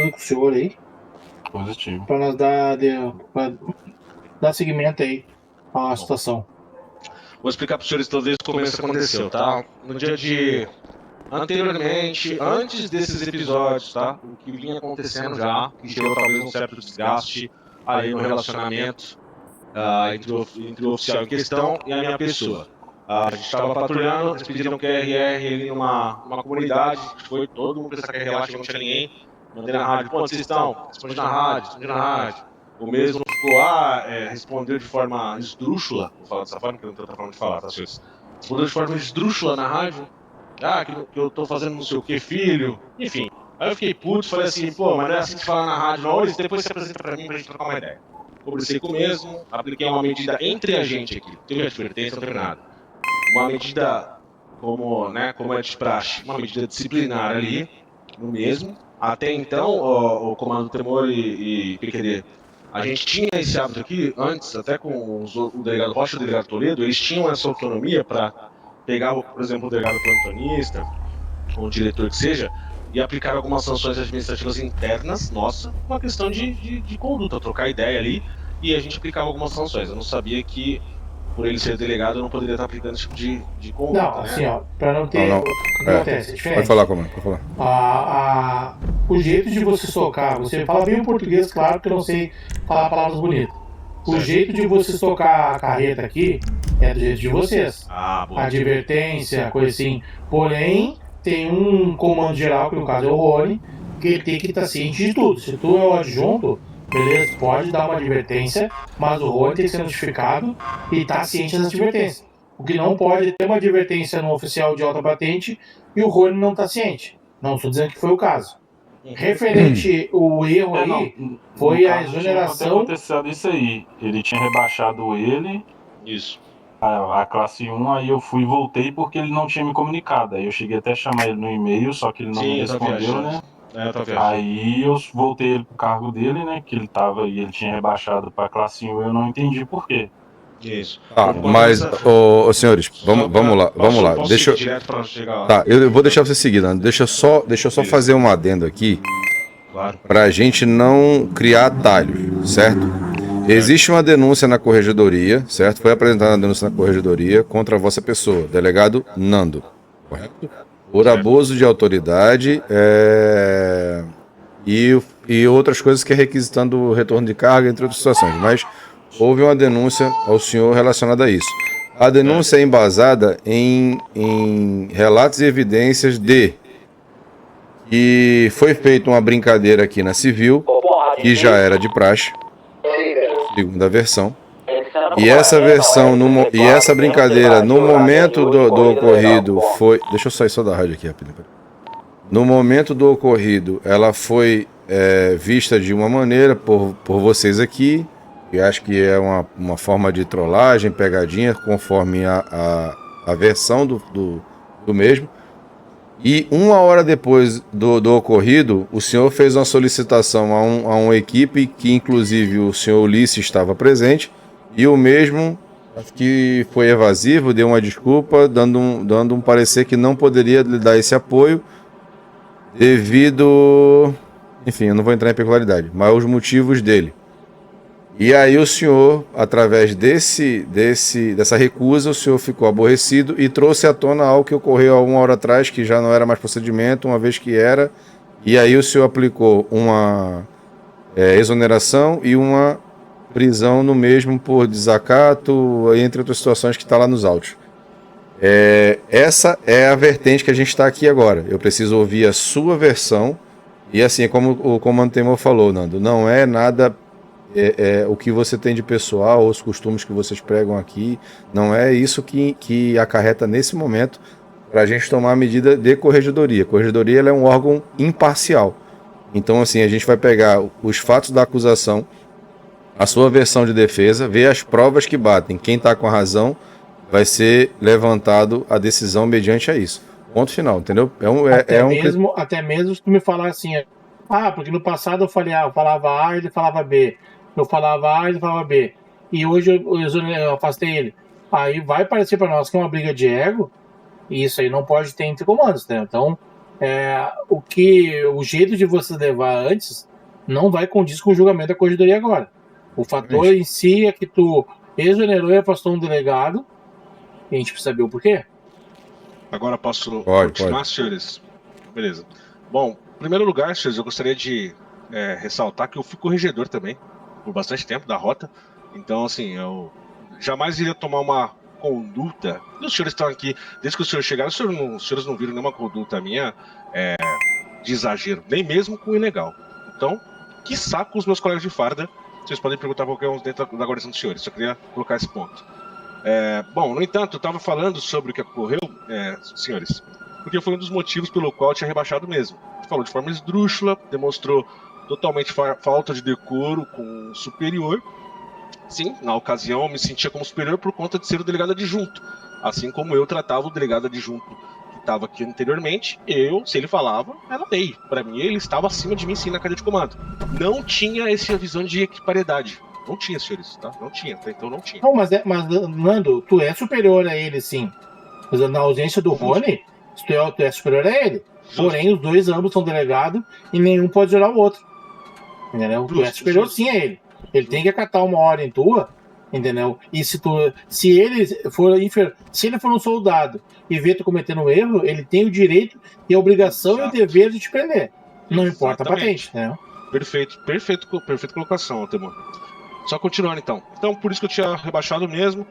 falando com o senhor aí. Positivo. Para nós dar seguimento aí à situação. Vou explicar para os senhores talvez como isso aconteceu, tá? No dia de... Anteriormente, antes desses episódios, tá? O que vinha acontecendo já, que gerou talvez um certo desgaste aí no relacionamento entre o oficial em questão e a minha pessoa. A gente estava patrulhando, eles pediram QRR ali numa comunidade, foi todo mundo pensar QRR lá, chegou, não tinha ninguém. Mandei na rádio, pô, onde vocês estão? Respondi na rádio. O mesmo ficou respondeu de forma esdrúxula, vou falar dessa forma, que eu não tenho outra forma de falar, tá, senhores? Respondeu de forma esdrúxula na rádio, que eu tô fazendo não sei o que, filho, enfim. Aí eu fiquei puto, falei assim, pô, mas não é assim que se fala na rádio, não, eles depois se apresenta pra mim pra gente trocar uma ideia. Conversei com o mesmo, apliquei uma medida entre a gente aqui, teve advertência, não teve nada. Uma medida, como é de praxe, uma medida disciplinar ali, no mesmo. Até então, o Comando Temor e PQD, a gente tinha esse hábito aqui, antes, até com o delegado Rocha e o delegado Toledo, eles tinham essa autonomia para pegar, por exemplo, o delegado plantonista, ou o diretor que seja, e aplicar algumas sanções administrativas internas, nossa, uma questão de conduta, trocar ideia ali, e a gente aplicava algumas sanções. Eu não sabia que, por ele ser delegado, eu não poderia estar aplicando esse tipo de conduta. Não, assim, ó, para não ter... Não. O que acontece? É diferente. Pode falar, Comando, pode falar. O jeito de você socar, você fala bem o português, claro que eu não sei falar palavras bonitas. O jeito de você socar a carreta aqui é do jeito de vocês. Advertência, coisa assim. Porém, tem um comando geral, que no caso é o Rony, que ele tem que estar ciente de tudo. Se tu é o adjunto, beleza, pode dar uma advertência, mas o Rony tem que ser notificado e estar ciente das advertências. O que não pode é ter uma advertência no oficial de alta patente e o Rony não está ciente. Não estou dizendo que foi o caso. Referente o erro aí, foi a exoneração. Tinha acontecido isso aí. Ele tinha rebaixado ele. Isso. A classe 1, aí eu fui e voltei porque ele não tinha me comunicado. Aí eu cheguei até a chamar ele no e-mail, só que ele não me respondeu, né? Aí eu voltei ele pro cargo dele, né? Que ele tava e ele tinha rebaixado pra classe 1 e eu não entendi por quê. Isso. Mas, senhores, vamos lá. Deixa eu... Tá, eu vou deixar você seguir, né? Deixa eu só fazer um adendo aqui. Claro. Pra gente não criar atalhos, certo? Existe uma denúncia na corregedoria, certo? Foi apresentada uma denúncia na corregedoria contra a vossa pessoa, delegado Nando, correto? Por abuso de autoridade e outras coisas que é requisitando o retorno de carga, entre outras situações. Mas houve uma denúncia ao senhor relacionada a isso. A denúncia é embasada em relatos e evidências de que foi feita uma brincadeira aqui na Civil, que já era de praxe, segunda versão. E essa versão, e essa brincadeira, no momento do ocorrido, foi... Deixa eu sair só da rádio aqui rapidinho. No momento do ocorrido, ela foi vista de uma maneira por vocês aqui, e acho que é uma forma de trollagem, pegadinha, conforme a versão do mesmo. E 1 hora depois do ocorrido, o senhor fez uma solicitação a uma equipe que inclusive o senhor Ulisses estava presente, e o mesmo, que foi evasivo, deu uma desculpa, dando um parecer que não poderia lhe dar esse apoio devido... Enfim, eu não vou entrar em peculiaridade, mas os motivos dele. E aí o senhor, através dessa recusa, o senhor ficou aborrecido e trouxe à tona algo que ocorreu há 1 hora atrás, que já não era mais procedimento, uma vez que era, e aí o senhor aplicou uma exoneração e uma prisão no mesmo por desacato, entre outras situações que está lá nos autos. Essa é a vertente que a gente está aqui agora. Eu preciso ouvir a sua versão, e assim, como o Comando Temor falou, Nando, não é nada... o que você tem de pessoal, os costumes que vocês pregam aqui, não é isso que acarreta nesse momento para a gente tomar a medida de corregedoria. A corregedoria ela é um órgão imparcial. Então, assim, a gente vai pegar os fatos da acusação, a sua versão de defesa, ver as provas que batem. Quem está com a razão vai ser levantado a decisão mediante a isso. Ponto final, entendeu? Até mesmo se tu me falar assim, porque no passado eu falava A, ele falava B. Eu falava A, ele falava B. E hoje eu afastei ele. Aí vai parecer para nós que é uma briga de ego, e isso aí não pode ter entre comandos, né? Então, o jeito de você levar antes não vai condizer com o julgamento da corregedoria agora. O fator em si é que tu exonerou e afastou um delegado, e a gente precisa saber o porquê. Agora posso continuar, senhores? Beleza. Bom, em primeiro lugar, senhores, eu gostaria de ressaltar que eu fui corregedor também, por bastante tempo, da rota. Então, assim, eu jamais iria tomar uma conduta. E os senhores estão aqui, desde que os senhores chegaram, os senhores não viram nenhuma conduta minha de exagero, nem mesmo com o ilegal. Então, que saco os meus colegas de farda, vocês podem perguntar a qualquer um dentro da guarnição dos senhores, só queria colocar esse ponto. Bom, no entanto, eu estava falando sobre o que ocorreu, senhores, porque foi um dos motivos pelo qual eu tinha rebaixado mesmo. Falou de forma esdrúxula, demonstrou totalmente falta de decoro com o superior. Sim, na ocasião eu me sentia como superior por conta de ser o delegado adjunto. Assim como eu tratava o delegado adjunto que estava aqui anteriormente, se ele falava, era lei. Para mim, ele estava acima de mim sim na cadeia de comando. Não tinha essa visão de equiparidade. Não tinha, senhores, tá? Não tinha, até então não tinha. Não, mas Nando, tu é superior a ele, sim. Mas na ausência do Rony, tu é superior a ele. Justo. Porém, os dois ambos são delegados e nenhum pode gerar o outro. Entendeu? Tu é superior sim a ele. Ele tem que acatar uma ordem tua, entendeu? E se ele for um soldado e vê tu cometendo um erro, ele tem o direito e a obrigação e o dever de te prender. Não importa a patente, né? Perfeita colocação, Altemor. Só continuando então. Então, por isso que eu tinha rebaixado mesmo.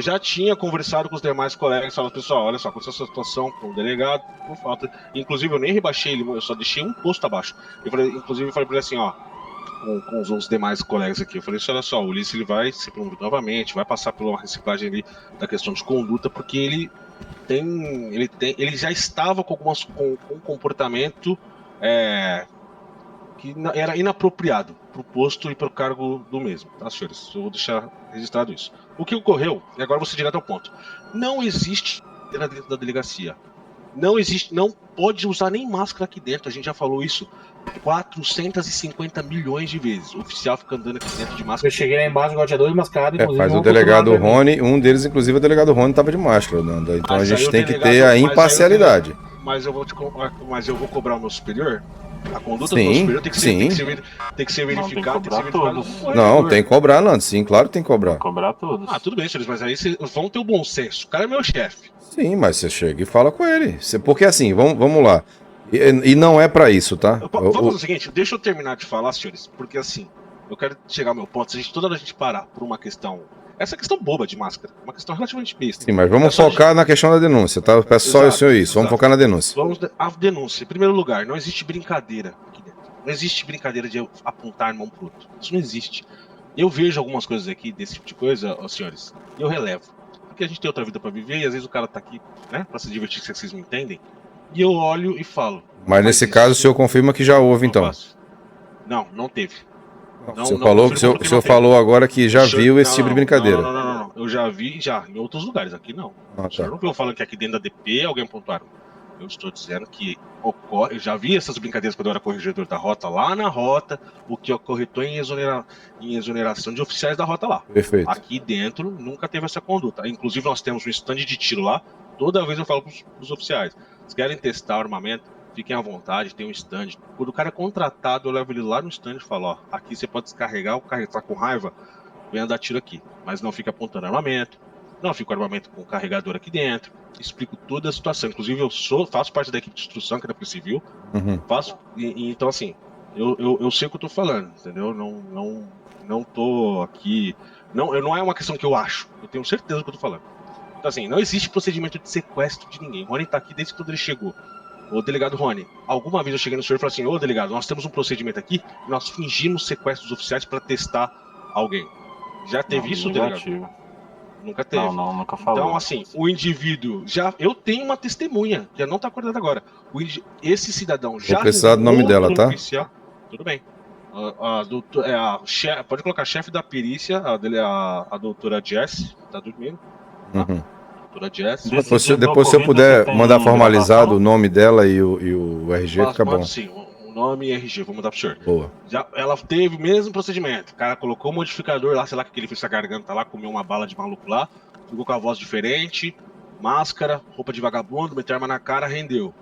Já tinha conversado com os demais colegas, falando, pessoal, olha só, aconteceu essa situação com o delegado, por falta. Inclusive, eu nem rebaixei ele, eu só deixei um posto abaixo. Eu falei pra ele assim, ó, com os demais colegas aqui, eu falei assim, olha só, o Ulisses ele vai ser promovido novamente, vai passar por uma reciclagem ali da questão de conduta, porque ele já estava com um comportamento que era inapropriado para o posto e para o cargo do mesmo, tá, senhores? Eu vou deixar registrado isso. O que ocorreu, e agora vou ser direto ao ponto, não existe dentro da delegacia. Não existe, não pode usar nem máscara aqui dentro, a gente já falou isso 450 milhões de vezes. O oficial fica andando aqui dentro de máscara. Eu cheguei lá embaixo, igual tinha dois mascarados, inclusive. Mas o delegado Rony, um deles, inclusive, o delegado Rony estava de máscara, Nando. Então a gente tem que ter a imparcialidade. Mas eu vou cobrar o meu superior? A conduta do meu superior tem que ser verificada. Não, tem que cobrar, Nando. Sim, claro que tem que cobrar. Tem que cobrar todos. Tudo bem, senhores, mas aí vocês vão ter o bom senso. O cara é meu chefe. Sim, mas você chega e fala com ele. Porque assim, vamos lá. E não é pra isso, tá? Vamos fazer o seguinte, deixa eu terminar de falar, senhores, porque assim, eu quero chegar ao meu ponto. Se toda a gente parar por uma questão. Essa questão boba de máscara, uma questão relativamente besta. Sim, mas vamos focar na questão da denúncia, tá? Eu peço só o senhor isso, vamos focar na denúncia. A denúncia. Em primeiro lugar, não existe brincadeira aqui dentro. Não existe brincadeira de apontar a mão pro outro. Isso não existe. Eu vejo algumas coisas aqui desse tipo de coisa, senhores, e eu relevo. Porque a gente tem outra vida pra viver e às vezes o cara tá aqui, né, pra se divertir, se vocês me entendem. E eu olho e falo. Mas nesse caso o senhor confirma que já houve, então? Não teve. O senhor falou agora que já viu esse tipo de brincadeira. Não. Eu já vi em outros lugares, aqui não. O senhor não viu falando que aqui dentro da DP alguém pontuaram. Eu estou dizendo que ocorre. Eu já vi essas brincadeiras quando eu era corregedor da rota lá na rota, o que ocorreu em exoneração de oficiais da rota lá. Perfeito. Aqui dentro nunca teve essa conduta. Inclusive nós temos um stand de tiro lá. Toda vez eu falo para os oficiais: se querem testar armamento, fiquem à vontade, tem um stand. Quando o cara é contratado, eu levo ele lá no stand e falo, ó, aqui você pode descarregar, o cara tá com raiva, vem dar tiro aqui. Mas não fica apontando armamento, não fica o armamento com o carregador aqui dentro. Explico toda a situação. Inclusive, eu faço parte da equipe de instrução, que é da Polícia Civil. Então, assim, eu sei o que eu tô falando, entendeu? Não tô aqui... Não é uma questão que eu acho, eu tenho certeza do que eu tô falando. Então, assim, não existe procedimento de sequestro de ninguém. O Rony tá aqui desde quando ele chegou. Ô, delegado Rony, alguma vez eu cheguei no senhor e falei assim, ô, delegado, nós temos um procedimento aqui e nós fingimos sequestros oficiais para testar alguém. Já teve isso, delegado? Nunca teve. Nunca falou. Então, assim, o indivíduo eu tenho uma testemunha, que não tá acordada agora. Esse cidadão já... Vou precisar do nome dela, tá? Tudo bem. Pode colocar chefe da perícia, a doutora Jess, tá dormindo. Tá? Depois se eu puder mandar formalizado o nome dela e o RG, fica bom. Sim, o nome e RG, vou mandar pro senhor. Boa. Ela teve o mesmo procedimento. O cara colocou o modificador lá, sei lá que ele fez a garganta lá, comeu uma bala de maluco lá, ficou com a voz diferente, máscara, roupa de vagabundo, meteu arma na cara, rendeu.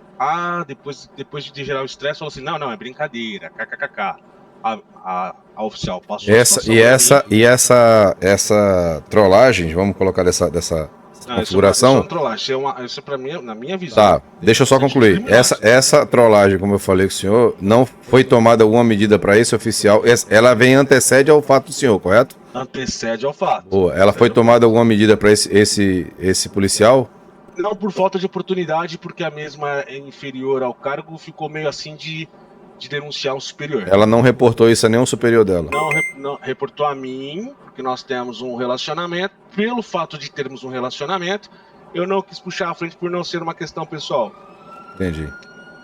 depois de gerar o estresse, falou assim, não, é brincadeira, kkkk. A oficial passou essa trollagem, vamos colocar dessa configuração. Isso é uma trollagem, isso pra mim, na minha visão. Tá, deixa eu só concluir. Essa trollagem, como eu falei com o senhor, não foi tomada alguma medida para esse oficial. Ela antecede ao fato do senhor, correto? Antecede ao fato. Ela foi tomada alguma medida para esse policial? Não por falta de oportunidade, porque a mesma é inferior ao cargo, ficou meio assim de denunciar um superior. Ela não reportou isso a nenhum superior dela? Não reportou a mim, porque nós temos um relacionamento. Pelo fato de termos um relacionamento, eu não quis puxar a frente por não ser uma questão pessoal. Entendi.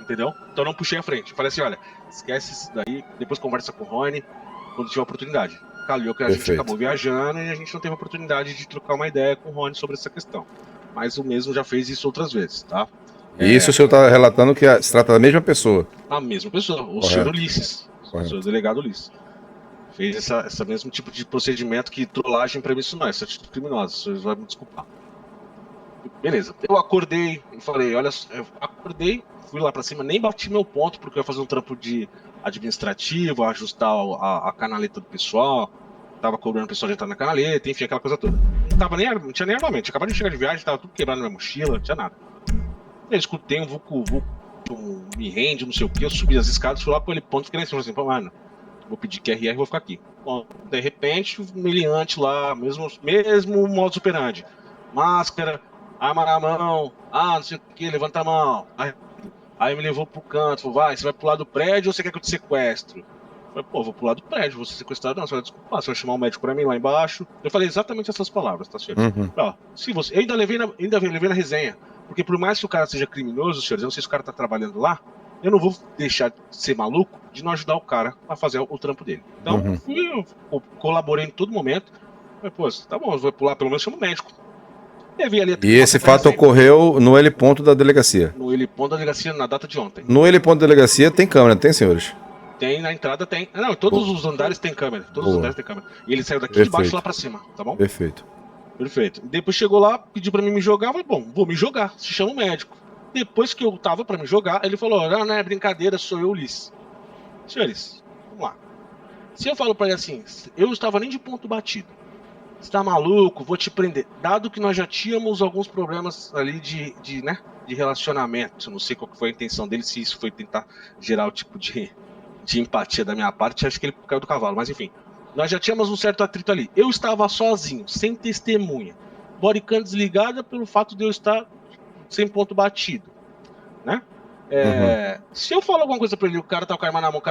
Entendeu? Então não puxei a frente. Falei assim, olha, esquece isso daí, depois conversa com o Rony, quando tiver oportunidade. Calhou que a gente acabou viajando e a gente não teve a oportunidade de trocar uma ideia com o Rony sobre essa questão. Mas o mesmo já fez isso outras vezes, tá? E isso o senhor está relatando que se trata da mesma pessoa? A mesma pessoa, o senhor Ulisses, o senhor delegado Ulisses. Fez esse mesmo tipo de procedimento que trollagem pra mim isso não é, isso é atitude criminosa, o senhor vai me desculpar. Beleza, eu acordei e falei, olha, eu acordei, fui lá pra cima, nem bati meu ponto porque eu ia fazer um trampo de administrativo, ajustar a canaleta do pessoal, tava cobrando o pessoal de entrar na canaleta, enfim, aquela coisa toda. Não tinha nem armamento, tinha acabado de chegar de viagem, tava tudo quebrado na minha mochila, não tinha nada. Eu escutei um vulco, me rende, não sei o que, eu subi as escadas, fui lá pro heliponto, fiquei lá em cima, assim, mano, vou pedir QRR e vou ficar aqui. Bom, de repente, o meliante lá, mesmo modus operandi, máscara, arma na mão, não sei o que, levanta a mão. Aí me levou pro canto, falou, você vai pro lado do prédio ou você quer que eu te sequestro? Eu falei, vou pro lado do prédio, vou ser sequestrado, não, você vai desculpar, você vai chamar um médico pra mim lá embaixo. Eu falei exatamente essas palavras, tá, senhor? Se você, eu ainda levei na resenha. Porque por mais que o cara seja criminoso, senhores, eu não sei se o cara tá trabalhando lá, eu não vou deixar de ser maluco de não ajudar o cara a fazer o trampo dele. Então, eu colaborei em todo momento. Falei, tá bom, eu vou pular, pelo menos chamo o médico. E esse fato ocorreu no heliponto da delegacia? No heliponto da delegacia, na data de ontem. No heliponto da delegacia tem câmera, tem, senhores? Tem, na entrada tem. Não, todos os andares tem câmera. Todos os andares tem câmera. E ele saiu daqui de baixo lá pra cima, tá bom? Perfeito. Depois chegou lá, pediu pra mim me jogar, eu falei, bom, vou me jogar, se chama o médico. Depois que eu tava pra me jogar, ele falou, não é brincadeira, sou eu, Ulisses. Senhores, vamos lá. Se eu falo pra ele assim, eu não estava nem de ponto batido, você tá maluco, vou te prender. Dado que nós já tínhamos alguns problemas ali de relacionamento, eu não sei qual que foi a intenção dele, se isso foi tentar gerar o tipo de empatia da minha parte, acho que ele caiu do cavalo, mas enfim. Nós já tínhamos um certo atrito ali. Eu estava sozinho, sem testemunha. Bodycam desligada pelo fato de eu estar sem ponto batido, né? Se eu falar alguma coisa pra ele, o cara tá com a arma na mão,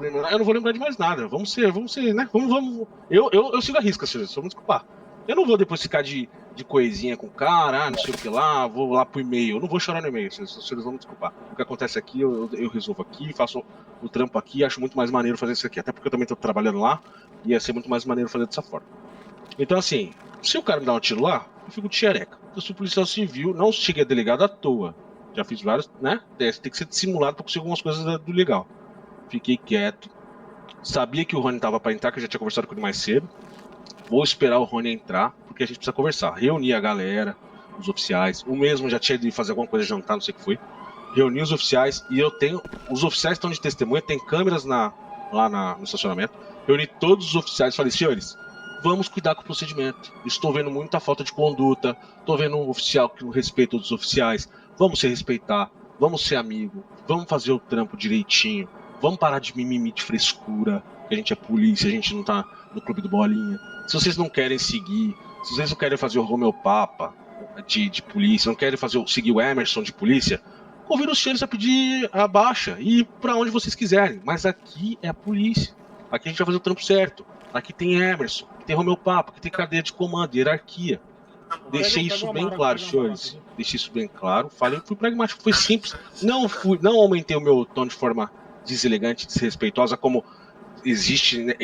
eu não vou lembrar de mais nada. Vamos ser, né? Vamos. Eu sigo a risca, senhores, só me desculpar. Eu não vou depois ficar de coisinha com o cara, não sei o que lá, vou lá pro e-mail. Eu não vou chorar no e-mail, senhores vão me desculpar. O que acontece aqui, eu resolvo aqui, faço o trampo aqui, acho muito mais maneiro fazer isso aqui. Até porque eu também tô trabalhando lá, ia ser muito mais maneiro fazer dessa forma. Então, assim, se o cara me dá um tiro lá, eu fico de xereca. Eu sou policial civil, não cheguei a delegado à toa. Já fiz vários, né? Tem que ser dissimulado pra conseguir algumas coisas do legal. Fiquei quieto. Sabia que o Rony tava pra entrar, que eu já tinha conversado com ele mais cedo. Vou esperar o Rony entrar, porque a gente precisa conversar. Reunir a galera, os oficiais. O mesmo já tinha de fazer alguma coisa, jantar, não sei o que foi. Reunir os oficiais, e eu tenho... Os oficiais estão de testemunha, tem câmeras lá no estacionamento. Reuni todos os oficiais e falei, senhores, vamos cuidar com o procedimento. Estou vendo muita falta de conduta, estou vendo um oficial que não respeita os oficiais. Vamos se respeitar, vamos ser amigo, vamos fazer o trampo direitinho, vamos parar de mimimi de frescura, que a gente é polícia, a gente não tá no clube do Bolinha. Se vocês não querem seguir, se vocês não querem fazer o Romeu Papa de polícia, não querem seguir o Emerson de polícia, convido os senhores a pedir a baixa e ir pra onde vocês quiserem. Mas aqui é a polícia, aqui a gente vai fazer o trampo certo. Aqui tem Emerson, aqui tem Romeu Papa, aqui tem cadeia de comando, hierarquia. Deixei isso bem claro, senhores. Deixei isso bem claro. Falei, fui pragmático, foi simples. Não aumentei o meu tom de forma deselegante, desrespeitosa, como existe, né,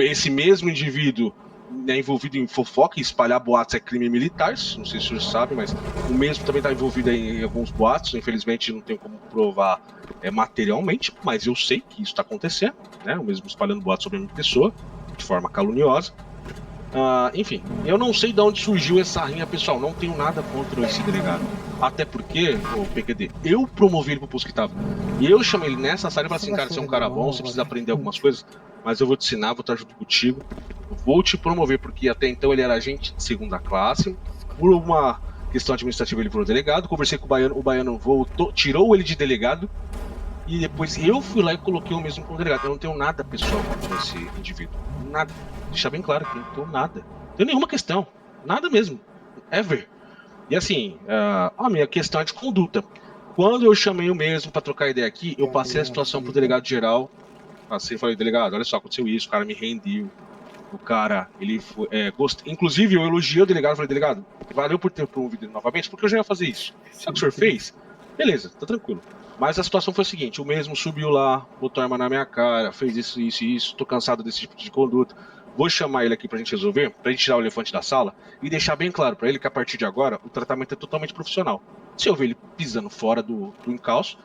esse mesmo indivíduo, né, envolvido em fofoca e espalhar boatos é crime militar. Não sei se os senhores sabem, mas o mesmo também está envolvido em alguns boatos. Infelizmente não tenho como provar materialmente, mas eu sei que isso está acontecendo, né? O mesmo espalhando boatos sobre a minha pessoa de forma caluniosa. Enfim, eu não sei de onde surgiu essa rinha, pessoal. Não tenho nada contra esse delegado. Até porque, o PQD, eu promovi ele pro posto que tava. E eu chamei ele nessa sala e falei assim, cara, você é um cara bom, você precisa aprender algumas coisas, mas eu vou te ensinar, vou estar junto contigo, vou te promover, porque até então ele era agente de segunda classe, por uma questão administrativa ele virou delegado, conversei com o baiano voltou, tirou ele de delegado, e depois eu fui lá e coloquei o mesmo como delegado. Eu não tenho nada pessoal com esse indivíduo, nada. Deixar bem claro que não tenho nada. Não tenho nenhuma questão, nada mesmo, ever. E assim, a minha questão é de conduta. Quando eu chamei o mesmo para trocar ideia aqui, eu passei a situação pro delegado geral. Passei e falei, delegado, olha só, aconteceu isso, o cara me rendeu. O cara, ele foi. Inclusive, eu elogiei o delegado, falei, delegado, valeu por ter promovido ele novamente, porque eu já ia fazer isso. Sabe o que o senhor fez? Beleza, tá tranquilo. Mas a situação foi a seguinte: o mesmo subiu lá, botou a arma na minha cara, fez isso, isso e isso, tô cansado desse tipo de conduta. Vou chamar ele aqui pra gente resolver, pra gente tirar o elefante da sala e deixar bem claro pra ele que a partir de agora o tratamento é totalmente profissional. Se eu ver ele pisando fora do encalço,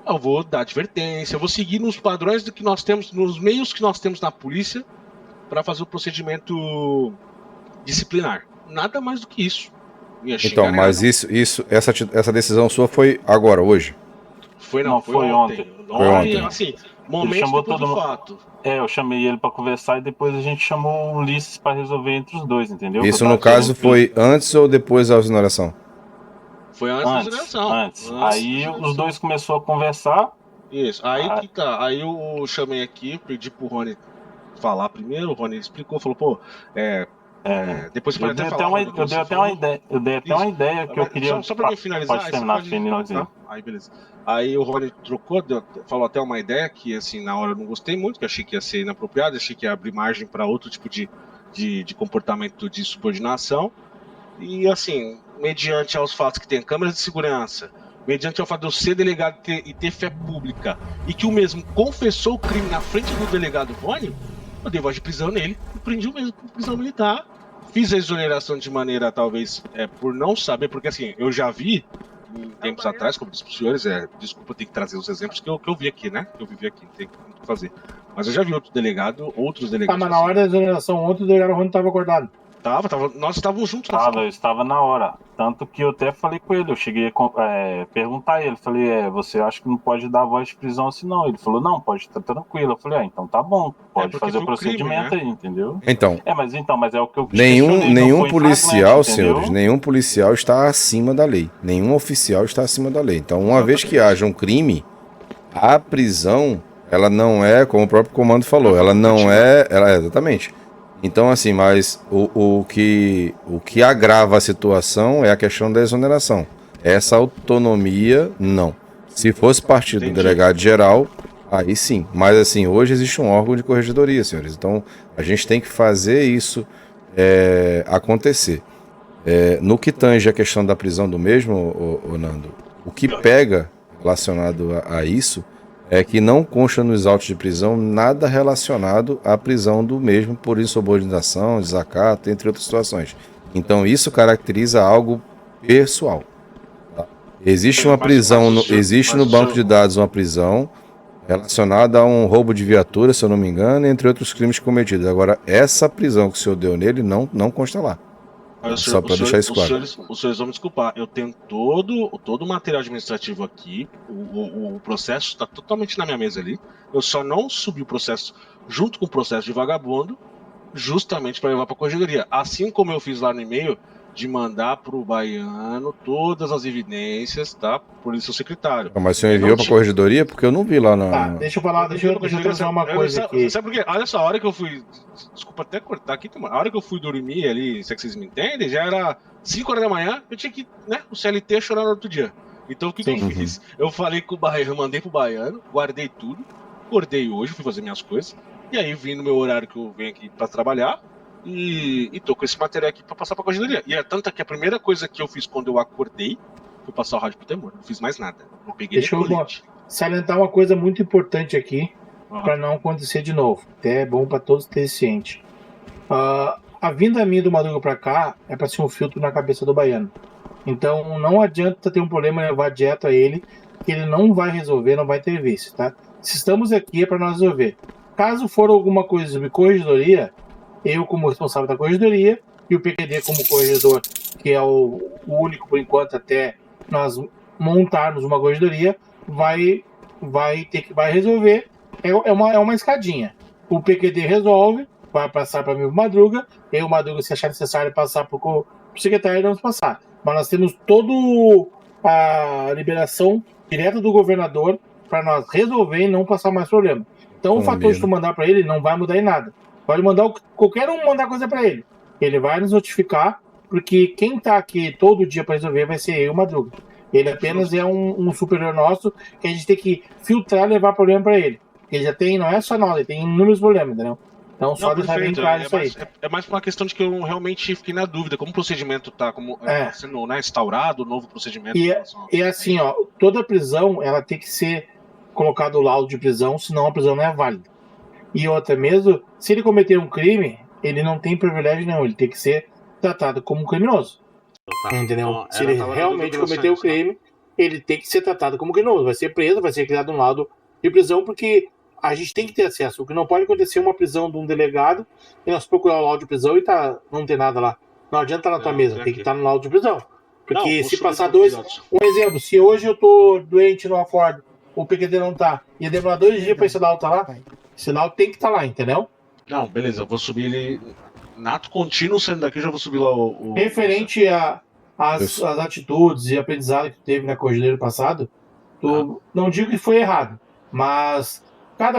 eu vou dar advertência, eu vou seguir nos padrões do que nós temos, nos meios que nós temos na polícia para fazer o procedimento disciplinar. Nada mais do que isso. Então, mas essa decisão sua foi agora, hoje? Foi ontem. Foi ontem. Assim, momento depois do fato. Eu chamei ele pra conversar e depois a gente chamou o Ulisses pra resolver entre os dois, entendeu? Isso, no caso, foi antes ou depois da exoneração? Foi antes da exoneração. Antes. Aí os dois começaram a conversar. Isso. Aí Aí eu chamei aqui, pedi pro Rony falar primeiro, o Rony explicou, falou, pô, depois pode até falar. Eu dei até uma ideia que eu queria... Só pra mim finalizar, pode terminar, tá? Aí beleza. Aí o Rony trocou, falou até uma ideia que, assim, na hora eu não gostei muito, que achei que ia ser inapropriado, achei que ia abrir margem para outro tipo de comportamento de subordinação. E, assim, mediante aos fatos que tem câmeras de segurança, mediante ao fato de eu ser delegado e ter fé pública, e que o mesmo confessou o crime na frente do delegado Rony, eu dei voz de prisão nele, e prendi o mesmo por prisão militar. Fiz a exoneração de maneira, talvez, por não saber, porque assim, eu já vi, em tempos atrás, como disse para os senhores, desculpa, eu tenho que trazer os exemplos que eu vi aqui, né? Que eu vivi aqui, não tem muito o que fazer. Mas eu já vi outros delegados. Tá, mas na hora da exoneração, ontem o delegado Rony estava acordado. Nós estávamos juntos. Eu estava na hora. Tanto que eu até falei com ele, eu cheguei a perguntar a ele, falei, você acha que não pode dar voz de prisão assim não? Ele falou, não, pode estar tranquilo. Eu falei, então tá bom, pode fazer o procedimento crime, né? Aí, entendeu? Então, mas é o que eu nenhum policial, senhores, nenhum policial está acima da lei. Nenhum oficial está acima da lei. Então, uma vez que haja um crime, a prisão, ela não é, como o próprio comando falou, ela não é, exatamente. Então, assim, mas o que agrava a situação é a questão da exoneração. Essa autonomia, não. Se fosse partir do delegado geral, aí sim. Mas, assim, hoje existe um órgão de corregedoria, senhores. Então, a gente tem que fazer isso acontecer. No que tange a questão da prisão do mesmo, Nando, o que pega relacionado a isso é que não consta nos autos de prisão nada relacionado à prisão do mesmo por insubordinação, desacato, entre outras situações. Então isso caracteriza algo pessoal. Tá? Existe uma prisão, existe no banco de dados uma prisão relacionada a um roubo de viatura, se eu não me engano, entre outros crimes cometidos. Agora, essa prisão que o senhor deu nele não consta lá. Só para deixar isso claro. Os senhores vão me desculpar, eu tenho todo o material administrativo aqui, o processo está totalmente na minha mesa ali, eu só não subi o processo junto com o processo de vagabundo, justamente para levar para a corregedoria, assim como eu fiz lá no e-mail, de mandar para o baiano todas as evidências, tá? Por isso o secretário. Mas o senhor enviou para a corregedoria? Porque eu não vi lá na... Tá, deixa eu trazer uma coisa aqui. Sabe por quê? Olha só, a hora que eu fui... Desculpa até cortar aqui, a hora que eu fui dormir ali, se é que vocês me entendem, já era 5 horas da manhã, eu tinha que, né, o CLT chorar no outro dia. Então o que eu fiz? Eu falei com o baiano, eu mandei pro baiano, guardei tudo, acordei hoje, fui fazer minhas coisas, e aí vim no meu horário que eu venho aqui para trabalhar, e tô com esse material aqui pra passar pra corregedoria. E é tanto que a primeira coisa que eu fiz quando eu acordei foi passar o rádio pro Temor. Não fiz mais nada. Não peguei. Deixa eu salientar uma coisa muito importante aqui, pra não acontecer de novo. Até é bom pra todos terem ciente. A vinda minha do Madruga pra cá é pra ser um filtro na cabeça do baiano. Então não adianta ter um problema levar direto a ele, que ele não vai resolver, não vai ter visto, tá? Se estamos aqui é pra nós resolver. Caso for alguma coisa sobre corregedoria, eu como responsável da corregedoria e o PQD como corregedor, que é o único por enquanto até nós montarmos uma corregedoria, vai resolver. É uma escadinha. O PQD resolve, vai passar para mim o Madruga, eu, Madruga, se achar necessário, passar para o secretário, vamos passar. Mas nós temos toda a liberação direta do governador para nós resolver e não passar mais problema. Então, o fator de tu mandar para ele não vai mudar em nada. Pode mandar qualquer um mandar coisa para ele. Ele vai nos notificar, porque quem está aqui todo dia para resolver vai ser eu e o Madruga. Ele apenas é um superior nosso que a gente tem que filtrar e levar problema para ele. Ele já tem, não é só nós, ele tem inúmeros problemas, entendeu? Então, só deixar bem claro isso aí. É mais por uma questão de que eu realmente fiquei na dúvida. Como o procedimento está sendo instaurado, o novo procedimento. E assim, ó, toda prisão, ela tem que ser colocado o laudo de prisão, senão a prisão não é válida. E outra, mesmo se ele cometer um crime, ele não tem privilégio nenhum, ele tem que ser tratado como criminoso. Entendeu? Então, se ele realmente cometeu o crime, ele tem que ser tratado como criminoso. Vai ser preso, vai ser criado um laudo de prisão, porque a gente tem que ter acesso. O que não pode acontecer é uma prisão de um delegado e nós procurar o laudo de prisão e não ter nada lá. Não adianta estar na tua mesa, tem que estar no laudo de prisão. Porque se passar um exemplo, se hoje eu tô doente no acordo, o PQD não tá, e demorar 2 dias para esse laudo tá lá, esse laudo tem que estar lá, entendeu? Não, beleza, eu vou subir ele. Nato contínuo, saindo daqui, já vou subir lá o... Referente às atitudes e aprendizado que tu teve na corregedoria passado, não digo que foi errado, mas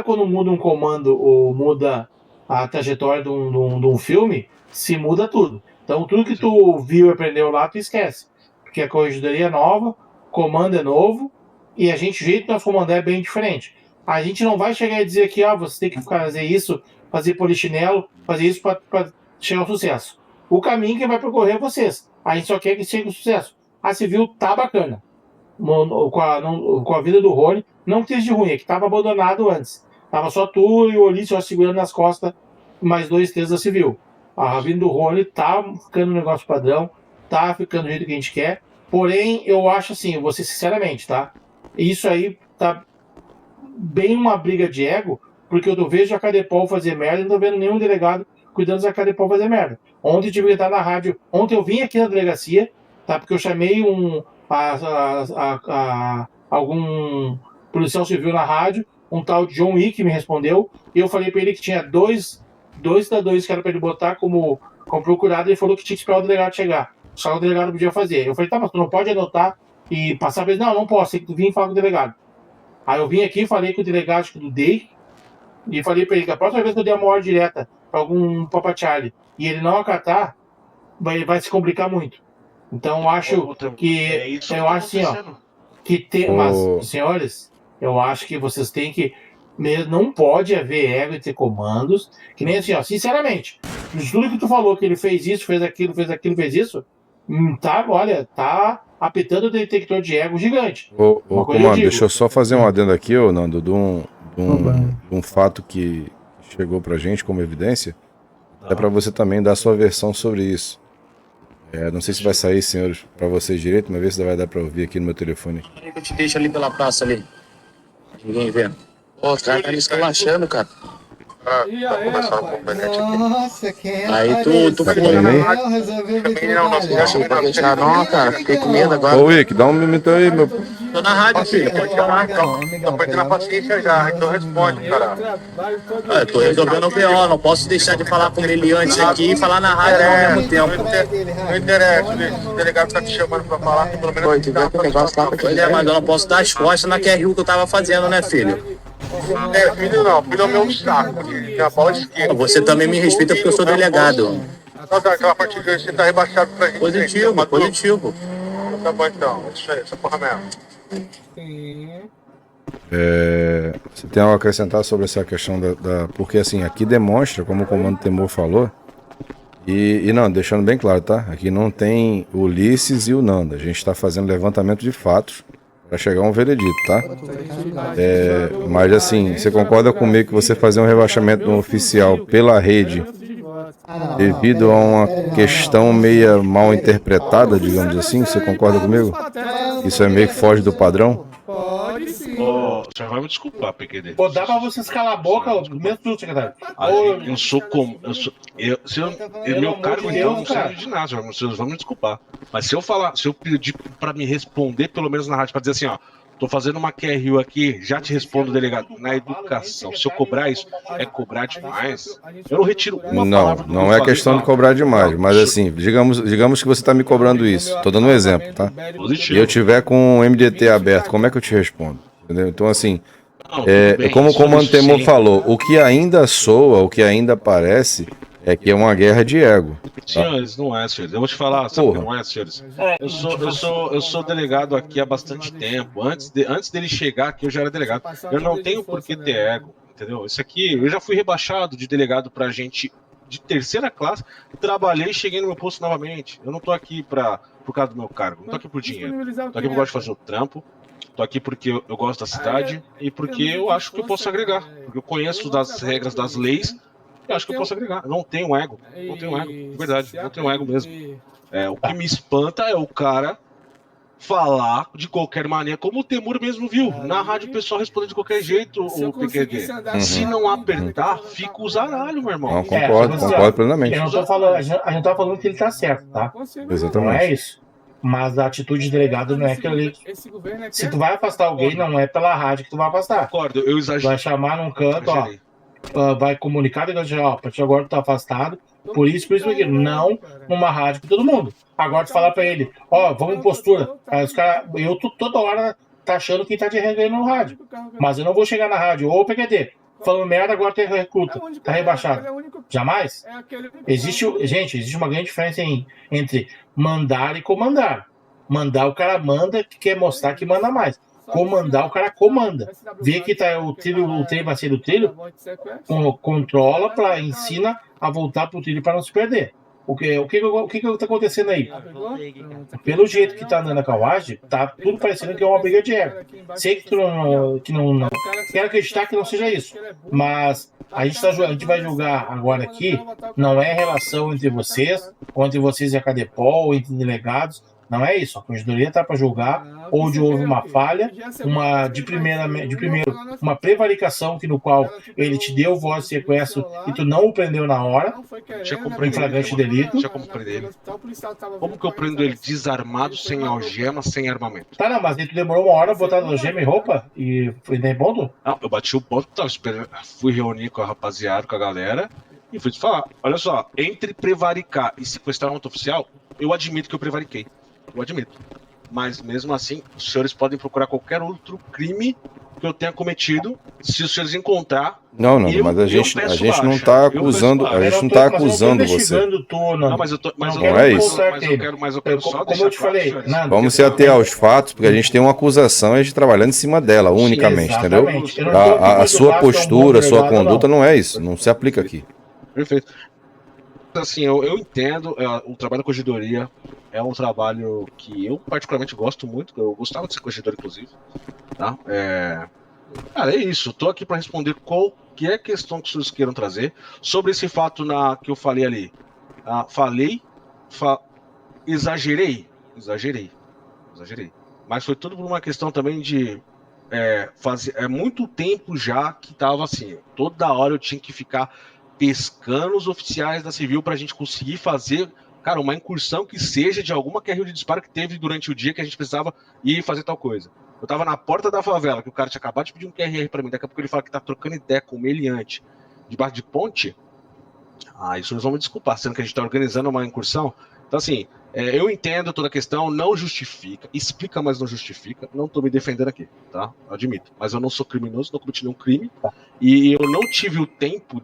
quando muda um comando ou muda a trajetória de um filme, se muda tudo. Então tudo que tu viu e aprendeu lá, tu esquece. Porque a corregedoria é nova, o comando é novo, e o jeito que nós comandar é bem diferente. A gente não vai chegar e dizer aqui, você tem que fazer isso, fazer polichinelo, fazer isso para chegar ao sucesso. O caminho que vai percorrer é vocês. A gente só quer que chegue ao sucesso. A civil tá bacana. Com a vida do Rony, não que seja de ruim, é que estava abandonado antes. Tava só tu e o Ulisses só segurando nas costas mais 2, 3 da civil. A vida do Rony tá ficando um negócio padrão, tá ficando do jeito que a gente quer. Porém, eu acho assim, eu vou ser sinceramente, tá? Isso aí tá bem uma briga de ego, porque eu vejo a Cadepol fazer merda e não tô vendo nenhum delegado cuidando da Cadepol fazer merda. Ontem eu tive que estar na rádio. Ontem eu vim aqui na delegacia, tá? Porque eu chamei algum policial civil na rádio, um tal de John Wick me respondeu, e eu falei pra ele que tinha dois cidadãos que era pra ele botar como procurado, e ele falou que tinha que esperar o delegado chegar. Só o delegado podia fazer. Eu falei, tá, mas tu não pode anotar e passar pra ele? Não posso, tem que vir e falar com o delegado. Aí eu vim aqui, falei com o delegado do DEI, e falei pra ele que a próxima vez que eu der uma ordem direta pra algum papachale e ele não acatar, vai se complicar muito. Então eu acho que eu acho assim, mas senhores, eu acho que vocês têm que não pode haver ego e ter comandos, que nem assim, sinceramente, de tudo que tu falou, que ele fez isso, fez aquilo, fez isso, tá apitando o detector de ego gigante. Comando, deixa eu só fazer um adendo aqui, Nando, de um fato que chegou pra gente como evidência, é pra você também dar sua versão sobre isso. Não sei se vai sair, senhores, pra vocês direito, mas vê se vai dar pra ouvir aqui no meu telefone. Eu te deixo ali pela praça ali. Ninguém vendo. Pô, os caras tá me esculachando, cara. E aí, nossa, quem é? Aí tu foi não resolveu me trabalhar. Não, cara, fiquei com medo agora. Ô, Wick, dá um minuto aí, meu. Tô na rádio, filho, pode chamar. Tô perdendo a paciência já, então responde, cara. Eu tô resolvendo o BO, não posso deixar de falar com ele antes aqui e falar na rádio ao mesmo tempo. Não interessa, o delegado tá te chamando pra falar, que pelo menos... Pô, tu vê que o negócio lá pra ele, mas eu não posso dar as costas na QRU que eu tava fazendo, né, filho? Filho não, filho é o meu saco, de a bola esquerda. Você também me respeita porque eu sou delegado. Aquela partida que você tá rebaixado pra gente. Positivo. Tá bom então, isso aí, essa porra mesmo. Você tem algo a acrescentar sobre essa questão porque assim, aqui demonstra, como o Comando Temor falou, e não, deixando bem claro, tá? Aqui não tem o Ulisses e o Nando, a gente está fazendo levantamento de fatos para chegar a um veredito, tá? Mas assim, você concorda comigo que você fazer um rebaixamento de um oficial pela rede devido a uma questão meio mal interpretada, digamos assim, você concorda comigo? Isso é meio que foge do padrão? Pode sim. Você vai me desculpar, PQD. Pô, dá pra vocês calar a boca, mesmo tudo, secretário. Eu sou como. Meu cargo então não serve de nada, vocês vão me desculpar. Mas se eu pedir pra me responder, pelo menos na rádio, pra dizer assim, ó, tô fazendo uma QRU aqui, já te respondo, delegado. Na educação, se eu cobrar isso, é cobrar demais. Eu não retiro uma palavra do Não é questão de cobrar demais, mas assim, digamos que você está me cobrando isso. Tô dando um exemplo, tá? E eu tiver com o MDT aberto, como é que eu te respondo? Entendeu? Então, assim, como o comando Temor falou, o que ainda soa, o que ainda parece, é que é uma guerra de ego. Tá? Senhores, não é, senhores. Eu vou te falar, sabe o que não é, senhores? Eu sou delegado aqui há bastante tempo. Antes dele chegar aqui, eu já era delegado. Eu não tenho por que ter ego, entendeu? Isso aqui, eu já fui rebaixado de delegado pra gente de terceira classe, trabalhei e cheguei no meu posto novamente. Eu não tô aqui por causa do meu cargo, não tô aqui por dinheiro. Tô aqui porque eu gosto de fazer o trampo. Tô aqui porque eu gosto da cidade e porque eu acho que eu posso agregar. Porque eu conheço das regras das leis. Eu acho que eu posso agregar. Eu não tenho ego. Não tenho ego. De verdade. Não tenho ego mesmo. O que me espanta é o cara falar de qualquer maneira, como o Temur mesmo viu. Na rádio o pessoal responde de qualquer jeito, o PQD. Se não apertar, fica o zaralho, meu irmão. Não, concordo plenamente. A gente tá falando que ele tá certo, tá? Exatamente. Não é isso. Mas a atitude de delegado não é aquilo ali. Se tu vai afastar alguém, não é pela rádio que tu vai afastar. Concordo, eu exagerei. Vai chamar num canto, vai comunicar, ó, a partir de agora tu tá afastado, por isso, aqui. Não numa rádio com todo mundo. Agora tu falar pra ele, vamos em postura. Aí os caras, eu tô toda hora tá achando que tá de regra no rádio. Mas eu não vou chegar na rádio, ô PQD, falando merda, agora tem recruta, tá rebaixado. Jamais. Existe uma grande diferença entre mandar e comandar. Mandar, o cara manda, que quer mostrar que manda mais. Comandar, o cara comanda. Vê que tá o trem vai ser do trilho, controla, ensina a voltar pro trilho para não se perder. O que tá acontecendo aí? Pelo jeito que tá andando a carruagem, tá tudo parecendo que é uma briga de ego. Sei que não quero acreditar que não seja isso, mas a gente vai julgar agora aqui, não é relação entre vocês, ou entre vocês e a Cadepol, ou entre delegados. Não é isso, a corregedoria está para julgar onde houve uma falha, uma prevaricação no qual ele te deu voz de sequestro e tu não o prendeu na hora, em flagrante delito. Deixa eu compreender ele. Como que eu prendo ele desarmado, sem algema, sem armamento? Tá, não, mas aí tu demorou uma hora botar algema e roupa e foi nem ponto? Não, eu bati o ponto, tava esperando, fui reunir com a rapaziada, com a galera, e fui te falar, olha só, entre prevaricar e sequestrar um outro oficial, eu admito que eu prevariquei. Eu admito. Mas mesmo assim, os senhores podem procurar qualquer outro crime que eu tenha cometido, se os senhores encontrar. Não, mas a gente não está acusando, você. Não, mas eu tô, mas não é isso. Mas eu quero só como eu te falei, vamos se ater aos fatos, porque a gente tem uma acusação e a gente trabalhando em cima dela, unicamente, entendeu? A sua postura, a sua conduta não é isso, não se aplica aqui. Perfeito. Assim, eu entendo, o trabalho da corregedoria é um trabalho que eu particularmente gosto muito, eu gostava de ser corregedor, inclusive, tá? Cara, é isso, eu tô aqui para responder qualquer questão que vocês queiram trazer sobre esse fato que eu falei ali. Exagerei, mas foi tudo por uma questão também de muito tempo já que tava assim, toda hora eu tinha que ficar pescando os oficiais da Civil pra gente conseguir fazer, cara, uma incursão que seja de alguma QRU de disparo que teve durante o dia que a gente precisava ir fazer tal coisa. Eu tava na porta da favela, que o cara tinha acabado de pedir um QRR pra mim, daqui a pouco ele fala que tá trocando ideia com o meliante debaixo de ponte. Isso eles vão me desculpar, sendo que a gente tá organizando uma incursão. Então assim, eu entendo toda a questão, não justifica, explica, mas não justifica. Não tô me defendendo aqui, tá? Admito. Mas eu não sou criminoso, não cometi nenhum crime. E eu não tive o tempo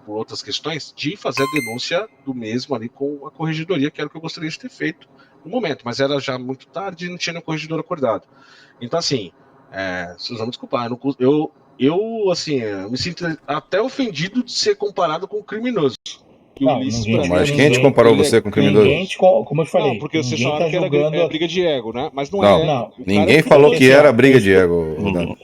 por outras questões, de fazer a denúncia do mesmo ali com a corregedoria, que era o que eu gostaria de ter feito no momento. Mas era já muito tarde e não tinha nenhum corregedor acordado. Então assim, vocês vão me desculpar, eu me sinto até ofendido de ser comparado com um criminoso. Mas quem te comparou você com criminoso? Como eu te falei, não, porque vocês falaram que era briga de ego, né? Mas não é. Não, ninguém falou que era briga de ego.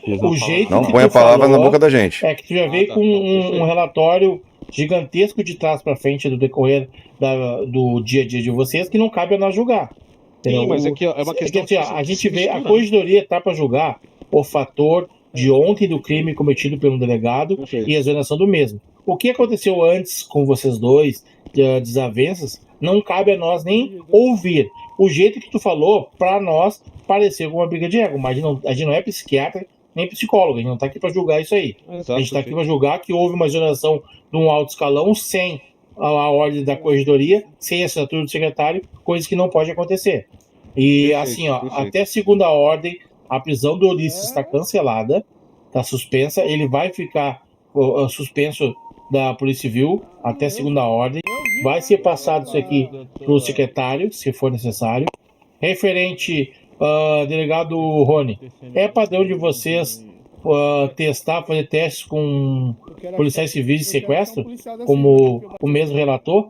O jeito não põe a palavra na boca da gente. É que tu já veio com um relatório gigantesco de trás para frente do decorrer do dia a dia de vocês que não cabe a nós julgar. Sim, mas aqui é uma questão a gente vê, a corregedoria tá para julgar o fator de ontem do crime cometido pelo delegado e a exoneração do mesmo. O que aconteceu antes com vocês dois, de desavenças, não cabe a nós nem ouvir. O jeito que tu falou, para nós, pareceu uma briga de ego, mas a gente não é psiquiatra nem psicólogo, a gente não está aqui para julgar isso aí. Exato, a gente está aqui para julgar que houve uma exoneração de um alto escalão sem a ordem da corregedoria, sem a assinatura do secretário, coisas que não pode acontecer. E assim, ó, até segunda ordem, a prisão do Ulisses está cancelada, está suspensa, ele vai ficar suspenso da Polícia Civil até segunda ordem. Vai ser passado isso aqui para o secretário, se for necessário. Referente, delegado Rony, é padrão de vocês testar, fazer testes com policiais civis de sequestro, como o mesmo relator?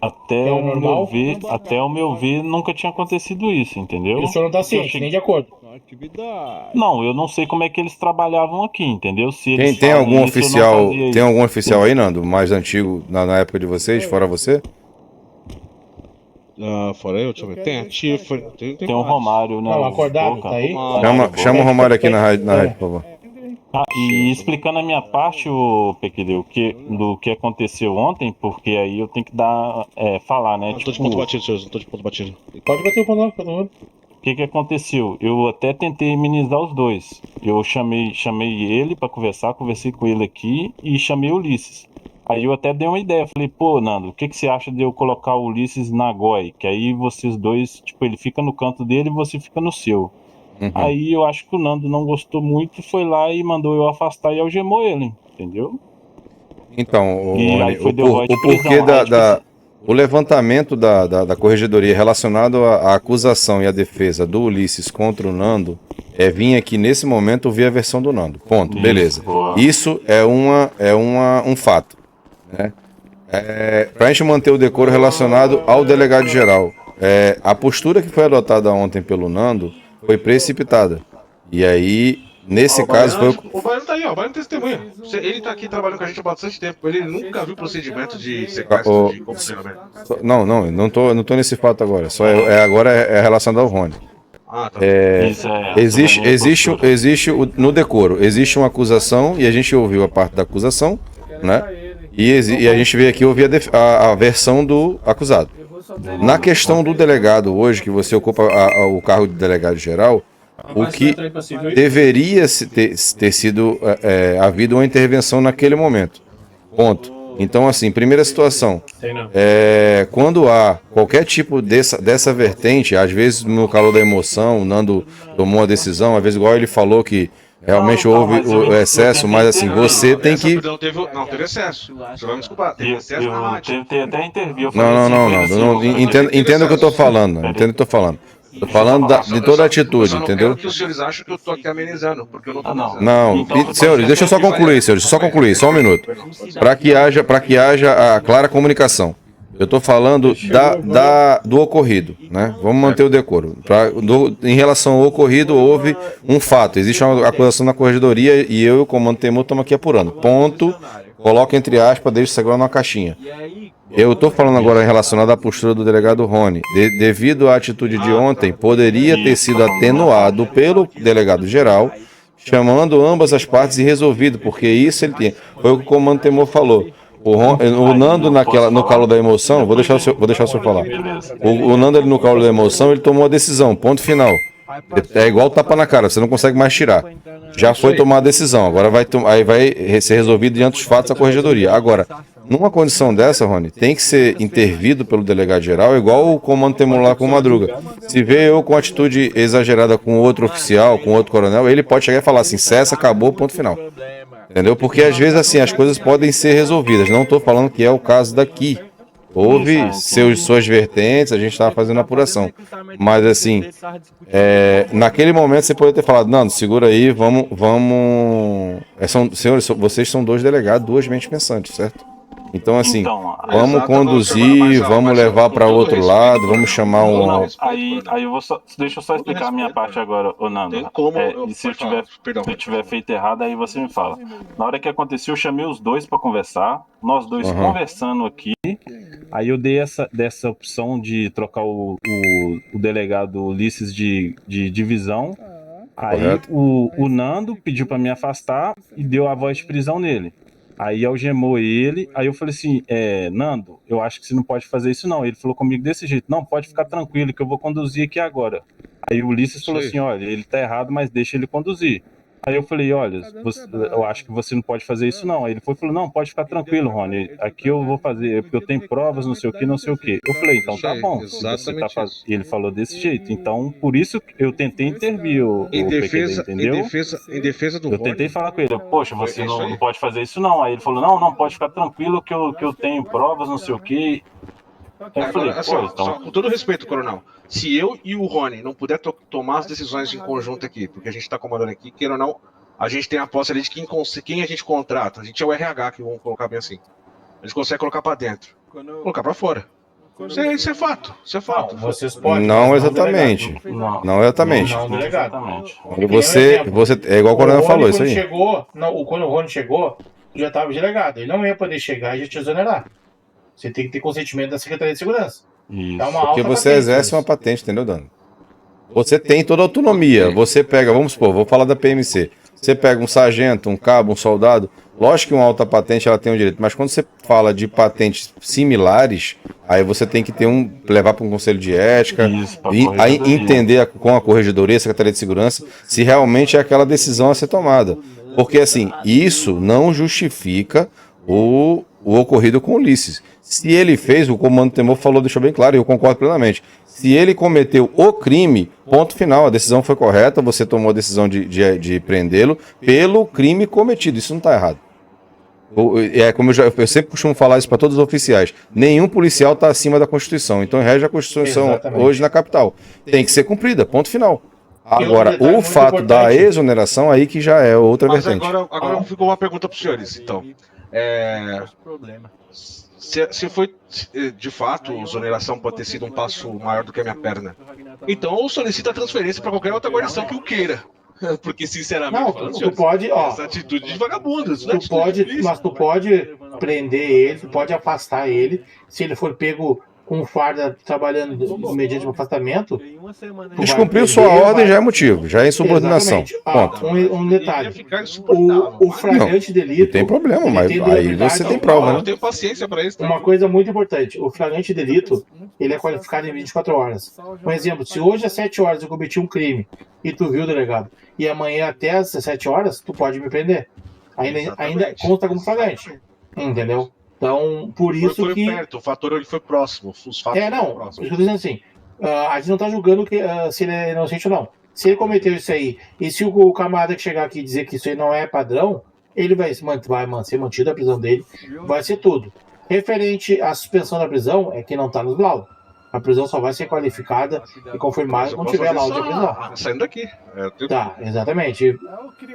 Até o meu ver, nunca tinha acontecido isso, entendeu? E o senhor não está ciente, nem de acordo. Não, eu não sei como é que eles trabalhavam aqui, entendeu? Se eles tem algum isso, oficial, tem algum oficial aí, Nando, mais antigo na época de vocês, fora você? Fora eu, deixa eu ver. Tem a Tifa, tem o Romário, né? Não, acordado, tá aí? Chama o Romário aqui na rádio, por favor. E explicando a minha parte, o Pequileu, do que aconteceu ontem, porque aí eu tenho que falar, né? Não tô de ponto batido, senhor, não tô de ponto batido. Pode bater o ponto não, O que aconteceu? Eu até tentei minimizar os dois. Eu chamei ele para conversar, conversei com ele aqui e chamei o Ulisses. Aí eu até dei uma ideia, falei, pô, Nando, o que você acha de eu colocar o Ulisses na GOI? Que aí vocês dois, tipo, ele fica no canto dele e você fica no seu. Uhum. Aí eu acho que o Nando não gostou muito, foi lá e mandou eu afastar e algemou ele, entendeu? Então, o porquê o levantamento da corregedoria relacionado à acusação e à defesa do Ulisses contra o Nando vir aqui nesse momento ouvir a versão do Nando. Ponto, isso, beleza. Boa. Isso é um fato. Né? Para a gente manter o decoro relacionado ao delegado geral. A postura que foi adotada ontem pelo Nando foi precipitada. E aí, nesse caso, foi... O Baiano tá aí, ó. O Baiano testemunha. Ele tá aqui trabalhando com a gente há bastante tempo. Ele nunca viu procedimento de sequestro de comissionamento. Não tô nesse fato agora. Agora é relacionado ao Rony. Tá. Existe no decoro, existe uma acusação e a gente ouviu a parte da acusação, né? E a gente veio aqui ouvir a versão do acusado. Na questão do delegado hoje, que você ocupa o cargo de delegado geral, o que deveria ter sido havido uma intervenção naquele momento. Ponto. Então, assim, primeira situação, quando há qualquer tipo dessa vertente, às vezes no calor da emoção, o Nando tomou uma decisão, às vezes igual ele falou que realmente houve o excesso, mas assim, você tem que... Não teve excesso. Você vai me desculpar, teve excesso na rádio. Teve até interview. Não. Entenda o que eu tô falando. Tô falando de toda a atitude, entendeu? Eu não quero que os senhores achem que eu tô aqui amenizando, porque eu não tô amenizando. Não, senhores, deixa eu só concluir, só um minuto. Para que haja a clara comunicação. Eu tô falando do ocorrido, né? Vamos manter o decoro. Em relação ao ocorrido, houve um fato. Existe uma acusação na corregedoria e eu e o comando Temor estamos aqui apurando. Ponto. Coloca entre aspas, deixa segurar numa caixinha. Eu estou falando agora relacionado à postura do delegado Rony. Devido à atitude de ontem, poderia ter sido atenuado pelo delegado geral, chamando ambas as partes e resolvido, porque isso ele tinha. Foi o que o comando Temor falou. O Nando no calo da emoção, vou deixar o senhor falar. O Nando ali no calo da emoção, ele tomou a decisão, ponto final. É igual tapa na cara, você não consegue mais tirar. Já foi tomada a decisão, agora vai ser resolvido diante dos fatos da corregedoria. Agora, numa condição dessa, Rony, tem que ser intervido pelo delegado geral, igual o comando Temor lá com o Madruga. Se vê eu com atitude exagerada com outro oficial, com outro coronel, ele pode chegar e falar assim, cessa, acabou, ponto final. Entendeu? Porque às vezes assim, as coisas podem ser resolvidas. Não estou falando que é o caso daqui. Houve suas vertentes, a gente estava fazendo apuração. Mas assim, naquele momento você poderia ter falado, não, segura aí, vamos... senhores, vocês são dois delegados, duas mentes pensantes, certo? Então assim, vamos conduzir, vamos levar para outro lado, vamos chamar um... Aí eu vou deixa eu só explicar a minha parte agora, Nando. E se eu tiver feito errado, aí você me fala. Na hora que aconteceu, eu chamei os dois para conversar, nós dois conversando aqui, aí eu dei dessa opção de trocar o delegado Ulisses de divisão. Aí Correto. o Nando pediu pra me afastar e deu a voz de prisão nele. Aí algemou ele, aí eu falei assim, Nando, eu acho que você não pode fazer isso não. Ele falou comigo desse jeito, não, pode ficar tranquilo que eu vou conduzir aqui agora. Aí o Ulisses falou assim, olha, ele tá errado, mas deixa ele conduzir. Aí eu falei, olha, eu acho que você não pode fazer isso não. Aí ele falou, não, pode ficar tranquilo, Rony, aqui eu vou fazer, porque eu tenho provas, não sei o que, não sei o que. Eu falei, então tá bom, se você tá fazendo... Ele falou desse jeito, então por isso eu tentei intervir o PQD, entendeu? Em defesa do Eu Rony. tentei falar com ele, poxa, você não pode fazer isso não. Aí ele falou, não, pode ficar tranquilo que eu tenho provas, não sei o que. Eu falei, Agora, assim, pô, ó, então... só com todo respeito, coronel, se eu e o Rony não puder tomar as decisões em conjunto aqui, porque a gente tá comandando aqui, queira ou não, a gente tem a posse ali de quem a gente contrata. A gente é o RH, que vamos colocar bem assim. A gente consegue colocar pra dentro, colocar pra fora. Isso é fato, isso é fato. Não, vocês podem. Não mas exatamente. Não exatamente. Não, delegado. Exatamente. Quando você, é igual o coronel falou, isso aí. Quando o Rony chegou, já estava delegado. Ele não ia poder chegar e já te exonerar. Você tem que ter consentimento da Secretaria de Segurança. Isso. Dá uma Porque alta você patente, exerce isso. uma patente, entendeu, Dano? Você tem toda a autonomia. Você pega, vamos supor, vou falar da PMC. Você pega um sargento, um cabo, um soldado. Lógico que uma alta patente ela tem o direito, mas quando você fala de patentes similares, aí você tem que ter levar para um conselho de ética, Isso, pra e aí corregedoria. entender com a corregedoria, a Secretaria de Segurança, se realmente é aquela decisão a ser tomada. Porque assim, isso não justifica o ocorrido com Ulisses. Se ele fez, o comando Temor falou, deixou bem claro, e eu concordo plenamente. Se ele cometeu o crime, ponto final, a decisão foi correta, você tomou a decisão de prendê-lo pelo crime cometido. Isso não está errado. Como eu sempre costumo falar isso para todos os oficiais, nenhum policial está acima da Constituição. Então rege a Constituição Exatamente. hoje na capital. Tem que ser cumprida, ponto final. E Agora, outro detalhe o muito fato da importante. exoneração aí que já é outra Mas vertente. agora ficou uma pergunta para os senhores, então. Se foi, de fato, a exoneração pode ter sido um passo maior do que a minha perna, então eu solicito a transferência para qualquer outra guarnição que o queira. Porque, sinceramente, Não, falando, tu senhores, pode, ó. essa atitude de vagabundo, isso não é Tu atitude pode, polícia. mas tu pode prender ele, tu pode afastar ele. Se ele for pego com farda trabalhando mediante um afastamento, Descumpriu sua ordem já é motivo, já é insubordinação. exatamente. Ó, Ponto. um detalhe. Ia ficar insuportável. O flagrante delito. Não tem problema, ele mas tem aí durabilidade. você tem Eu prova, não né? tenho paciência para isso. Uma coisa muito importante, o flagrante delito, ele é qualificado em 24 horas. Por exemplo, se hoje às 7 horas eu cometi um crime e tu viu, delegado, e amanhã até às 7 horas, tu pode me prender. Ainda Exatamente. conta como flagrante. Entendeu? Então, por isso Foi que... perto, o fator ele foi próximo. Os fatos foram não, eu próximos. estou dizendo assim, a gente não está julgando se ele é inocente ou não. Se ele cometeu isso aí, e se o camarada que chegar aqui e dizer que isso aí não é padrão, ele vai ser mantido a prisão dele, vai ser tudo. Referente à suspensão da prisão, é que não está nos laudos. A prisão só vai ser qualificada e confirmada Mas eu quando posso tiver fazer laudo de prisão. saindo daqui. Tá, exatamente.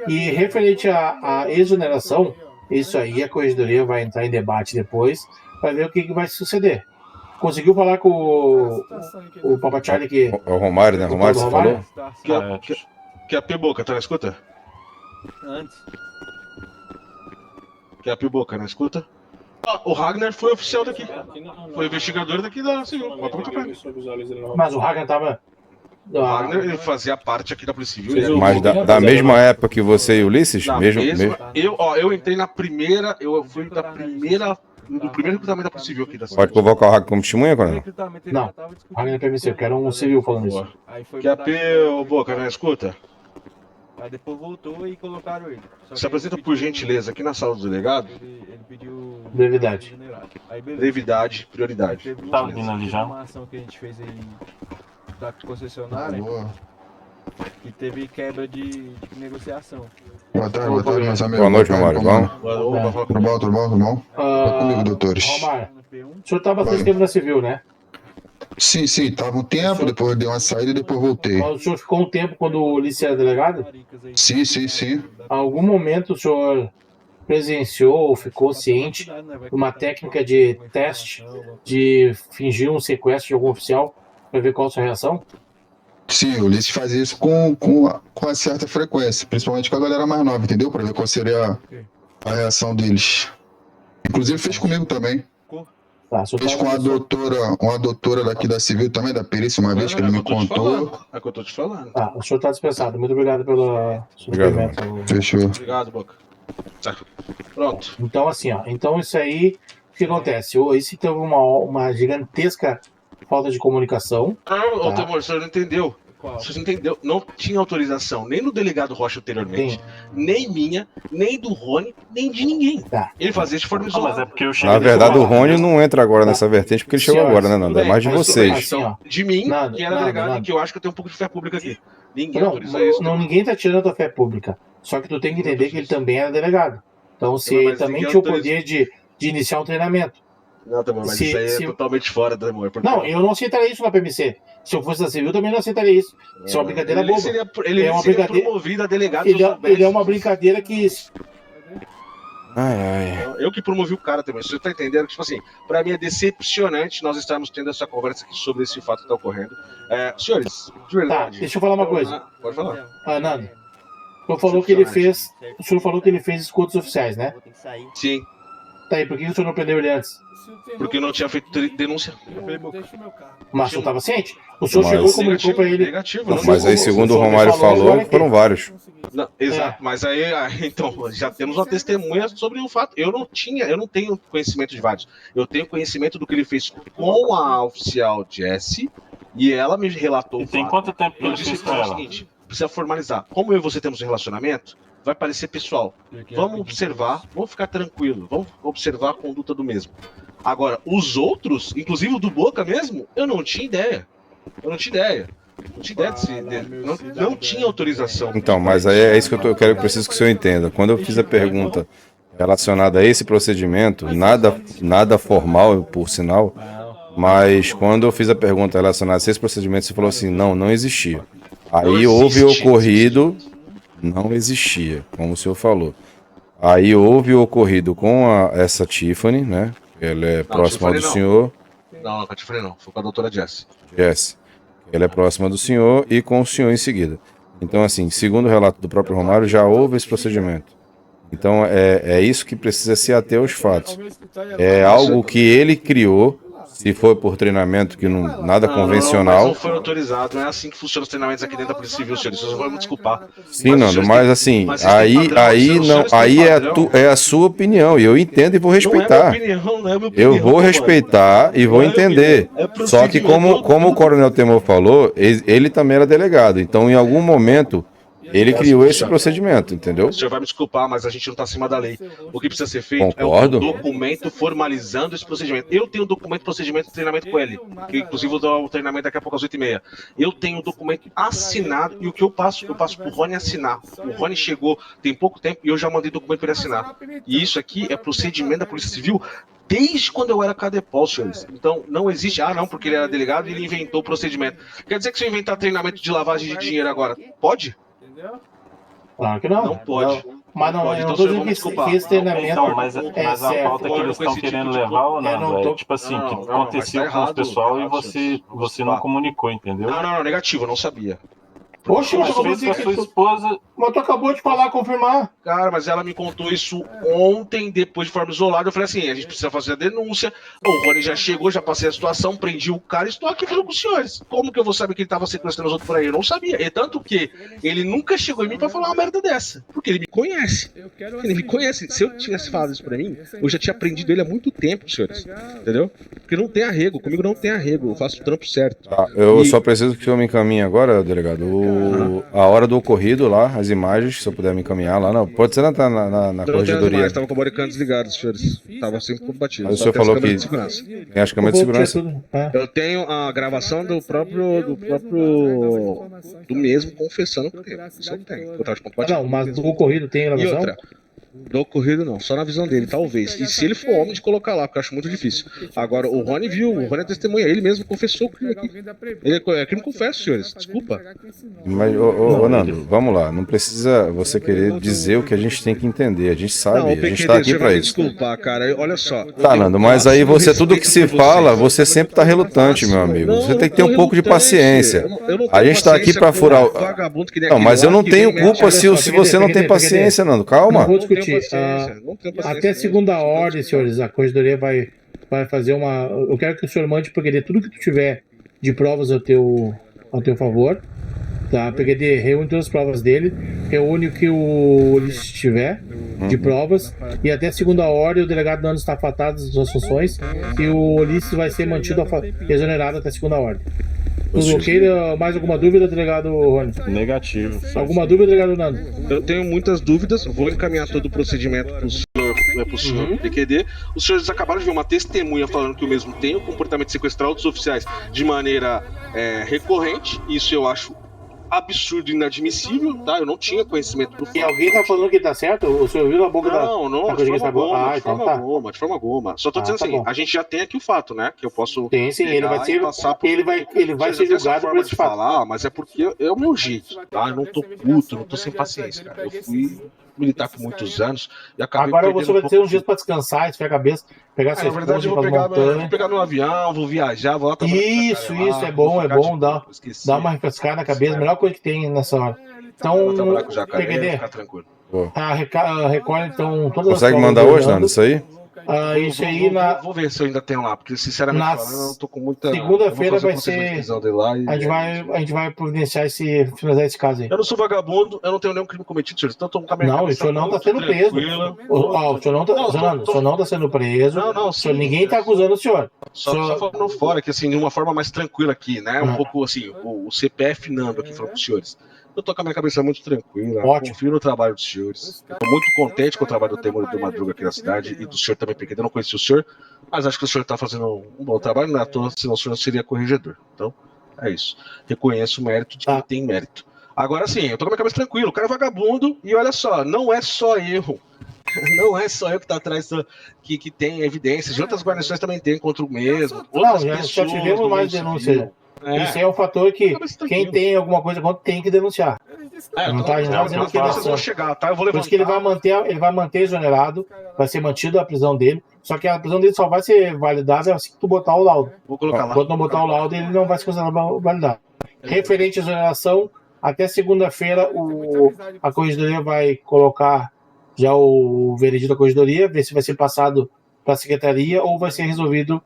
E referente à exoneração, isso aí a corregedoria vai entrar em debate depois, vai ver o que vai suceder. Conseguiu falar com o Papa Charlie que... É o Romário, né? Romário, você falou? Que a Piboca, tá na escuta? Antes. Que a Piboca, na escuta? O Ragnar foi oficial daqui. Foi investigador daqui da Civil. Mas o Ragnar tava... O Ragnar ele fazia parte aqui da Polícia Civil. Mas da mesma época que você e Ulisses? Na Mesmo. Eu entrei na primeira. Eu fui da primeira. Do primeiro recrutamento da Polícia Civil aqui da Pode convocar o Ragnar como testemunha, coronel? Não, o Ragnar PMC, eu quero um civil falando isso. Que a Piboca, na escuta? Aí depois voltou e colocaram ele. Se apresenta por gentileza aqui na sala do delegado. Ele pediu Brevidade. Aí beleza. Brevidade, prioridade. Teve Tá uma vindo ali já. informação que a gente fez aí da concessionária que teve quebra de negociação. Boa tarde, meus amigos. Boa noite, Romário. Vamos? Tudo bom? Tá comigo, doutores. Romar, o senhor estava bastante tempo na civil, né? Sim, tava um tempo, depois dei uma saída e depois voltei. Mas o senhor ficou um tempo quando o Ulisses era delegado? Sim. Em algum momento o senhor presenciou ou ficou ciente de uma técnica de teste de fingir um sequestro de algum oficial para ver qual a sua reação? Sim, o Ulisses fazia isso com uma certa frequência, principalmente com a galera mais nova, entendeu? Pra ver qual seria a reação deles. Inclusive fez comigo também. Fiz com uma doutora daqui da Civil também, da perícia, uma vez que ele me contou. É o que eu tô te falando. Tá, o senhor tá dispensado. Muito obrigado pelo suprimento. Fechou. Obrigado, Boca. Tá. Pronto. Então, assim, ó. Então, isso aí, o que acontece? Esse teve uma gigantesca falta de comunicação. Ô, Temor, o senhor não entendeu. O senhor não entendeu. Não tinha autorização nem no delegado Rocha anteriormente, nem minha, nem do Rony, nem de ninguém. Tá. Ele fazia de forma isolada. Mas é porque eu cheguei Na verdade, o Rony não entra agora Tá. nessa vertente porque ele chegou Senhores, agora, né, Nando? É mais de mas vocês. assim, ó. De mim, Nada, que era nada, delegado, nada. e que eu acho que eu tenho um pouco de fé pública aqui. Ninguém Não, autoriza isso. não, ninguém tá tirando a tua fé pública. Só que tu tem que entender que ele também era delegado. Então, se Não, mas ele também ninguém tinha o autoriza. poder de iniciar um treinamento. Não, Temor, mas Se- isso aí se- é totalmente fora, Temor. porque- Não, eu não aceitaria isso na PMC. Se eu fosse da Civil, também não aceitaria isso. Isso é uma brincadeira ele boba. Ele É uma seria brincadeira- promovido a delegado. Ele é uma brincadeira que... Ai. Eu que promovi o cara também. Você tá entendendo? Tipo assim, pra mim é decepcionante nós estarmos tendo essa conversa aqui sobre esse fato que tá ocorrendo. Senhores, de Tá, verdade. deixa eu falar uma coisa. Pode falar. Nando, o senhor falou que ele fez... O senhor falou que ele fez escudos oficiais, né? Sim, Tá aí, por que o senhor não prendeu ele antes? porque eu não tinha feito denúncia. Mas o senhor estava ciente? O senhor Mas- chegou e comunicou pra ele... Negativo, Não, não Mas aí, chegou. segundo o Você Romário falou agora falou, que- foram vários. Não, exato, mas aí, então, já temos uma testemunha sobre o fato. Eu não tenho conhecimento de vários. Eu tenho conhecimento do que ele fez com a oficial Jessie e ela me relatou E o tem fato. quanto tempo que Eu ele disse fez que com é o ela? seguinte, precisa formalizar. Como eu e você temos um relacionamento, vai parecer pessoal. Vamos observar, vamos ficar tranquilo, vamos observar a conduta do mesmo. Agora, os outros, inclusive o do Boca mesmo, eu não tinha ideia. Não tinha ideia não tinha autorização. Então, mas aí é isso que eu preciso que o senhor entenda. Quando eu fiz a pergunta relacionada a esse procedimento, nada formal, por sinal, mas quando eu fiz a pergunta relacionada a esse procedimento, você falou assim, não existia. Aí houve ocorrido, não existia, como o senhor falou. Aí houve ocorrido com essa Tiffany, né? Ela é próxima do Tiffany não. senhor. Não, com a Tiffany não, foi com a doutora Jessie. Jesse. Ela é próxima do senhor e com o senhor em seguida. Então, assim, segundo o relato do próprio Romário, já houve esse procedimento. Então, é isso que precisa se ater aos fatos. É algo que ele criou, se for por treinamento, que nada Mas convencional. não foi autorizado, não é assim que funcionam os treinamentos aqui dentro da Polícia Civil, senhores. Vocês vão me desculpar. Sim, Nando, os mas senhores assim, mas vocês têm padrão, aí os não, senhores têm aí padrão. é a sua opinião, e eu entendo e vou respeitar. Não é minha opinião, Eu vou respeitar e vou entender. Só que como o Coronel Temor falou, ele também era delegado. Então, em algum momento, ele criou esse procedimento, entendeu? O senhor vai me desculpar, mas a gente não está acima da lei. O que precisa ser feito Concordo. é um documento formalizando esse procedimento. Eu tenho um documento de procedimento de treinamento com ele, que inclusive eu dou o treinamento daqui a pouco às 8h30. Eu tenho um documento assinado e o que eu passo pro Rony assinar. O Rony chegou tem pouco tempo e eu já mandei documento para ele assinar. E isso aqui é procedimento da Polícia Civil desde quando eu era Cadepol, senhores. Então, não existe, não, porque ele era delegado e ele inventou o procedimento. Quer dizer que se eu inventar treinamento de lavagem de dinheiro agora, pode? Claro que não. Não pode. Mas não, Pode, eu não então tô vocês vão me dizendo desculpar. que esse treinamento Então, mas a certo. pauta que eles estão esse querendo tipo de levar ou eu não? não tô- É tipo assim, Não, que não, aconteceu mas tá com os errado, pessoal e errado, você não comunicou, entendeu? Não, negativo, eu não sabia. Oxe, mas Mas fez com a sua esposa. Mas tu acabou de falar, confirmar. Cara, mas ela me contou isso ontem, depois de forma isolada. Eu falei assim: a gente precisa fazer a denúncia. O Rony já chegou, já passei a situação, prendi o cara e estou aqui falando com os senhores. Como que eu vou saber que ele estava sequestrando os outros por aí? Eu não sabia. E tanto que ele nunca chegou em mim pra falar uma merda dessa. Porque ele me conhece. Ele me conhece. Se eu tivesse falado isso pra mim, eu já tinha aprendido ele há muito tempo, senhores. Entendeu? Porque não tem arrego. Comigo não tem arrego. Eu faço o trampo certo. Tá, eu só preciso que o senhor me encaminhe agora, delegado, a hora do ocorrido lá, as imagens, se eu puder me encaminhar lá. Não, pode ser na corregedoria. Tava com o bodycam desligado, senhores. Tava sempre combatido. Mas o senhor falou que tem as câmeras de segurança. Eu tenho a gravação do mesmo confessando que tem. Isso eu tenho. Eu tava de ponto batido. Não, mas do ocorrido tem E gravação? outra, do ocorrido não, só na visão dele, talvez. E se ele for homem de colocar lá, porque eu acho muito difícil. Agora, o Rony viu, o Rony é testemunha, ele mesmo confessou o crime aqui. Ele é crime confesso, senhores, desculpa. Mas, ô, Nando, vamos lá. Não precisa você querer dizer o que a gente tem que entender. A gente sabe, a gente tá aqui pra isso. Desculpa, cara, olha só. Tá, Nando, mas aí você, tudo que se fala, você sempre tá relutante, meu amigo. Você tem que ter um pouco de paciência. A gente tá aqui pra furar o... Não, mas eu não tenho culpa se você não tem paciência, Nando. Calma. Não vou discutir. Até segunda ordem, senhores, a corregedoria vai vai fazer uma... Eu quero que o senhor mande, PQD, tudo que tu tiver de provas ao teu favor. Tá? PQD, reúne todas as provas dele, reúne o que o Ulisses tiver de provas, e até segunda ordem o delegado não está afastado das suas funções e o Ulisses vai ser mantido exonerado até segunda ordem. Tudo ok? Mais alguma dúvida, delegado Rony? Negativo. Alguma dúvida, delegado Nando? Eu tenho muitas dúvidas, vou encaminhar todo o procedimento pro senhor PQD. Os senhores acabaram de ver uma testemunha falando que o mesmo tem o comportamento de sequestrar outros oficiais de maneira recorrente. Isso eu acho absurdo e inadmissível, tá? Eu não tinha conhecimento do fato. E alguém tá falando que tá certo? O senhor viu a boca da... Não, de forma alguma. Só tô dizendo tá assim, bom. a gente já tem aqui o fato, né? Que eu posso... Sim, ele vai ser, ele vai ser julgado por esse fato. Falar, mas é porque é o meu jeito, tá? Eu não tô puto, não tô sem paciência, cara. Eu fui militar por muitos anos e acabei Agora você vai ter uns pouco... dias pra descansar, esfriar a cabeça, pegar sua Na verdade, eu vou pegar no avião, vou viajar, vou lá trabalhar. Isso, é bom, dá uma refrescada na cabeça, a melhor coisa que tem nessa hora. Então, PQD, ficar tranquilo. recolhe então todas as Consegue mandar hoje, Nando, isso aí? Isso aí Vou ver se eu ainda tenho lá, porque sinceramente falando, eu não tô com muita... Segunda-feira vai ser... A gente vai providenciar finalizar esse caso aí. Eu não sou vagabundo, eu não tenho nenhum crime cometido, senhor. Então, não, o senhor não tá sendo preso. O senhor não tá sendo preso. Ninguém tá acusando o senhor. Só falando fora, que assim, de uma forma mais tranquila aqui, né? Um pouco assim, o CPF Nando aqui falando pros senhores. Eu tô com a minha cabeça muito tranquila, confio no trabalho dos senhores. Eu tô muito contente com o trabalho do Teimuro e do Madruga aqui na cidade e do senhor também, porque eu não conheci o senhor, mas acho que o senhor tá fazendo um bom trabalho, não é à toa, senão o senhor não seria corregedor. Então, é isso. Reconheço o mérito de quem tem mérito. Agora sim, eu tô com a minha cabeça tranquila, o cara é vagabundo e olha só, não é só erro. Não é só eu que tá atrás que tem evidências, de outras guarnições também tem contra o mesmo. Já tivemos mais denúncias. Isso é um fator que quem tem alguma coisa contra tem que denunciar. Não tá dizendo que vão chegar, tá? Eu vou levantar. Por isso que ele vai manter exonerado, vai ser mantido a prisão dele, só que a prisão dele só vai ser validada assim que tu botar o laudo. Vou colocar lá. Quando não botar o laudo, ele não vai se considerar validado. Referente à exoneração, até segunda-feira a corregedoria vai colocar já o veredito da corregedoria, ver se vai ser passado para a secretaria ou vai ser resolvido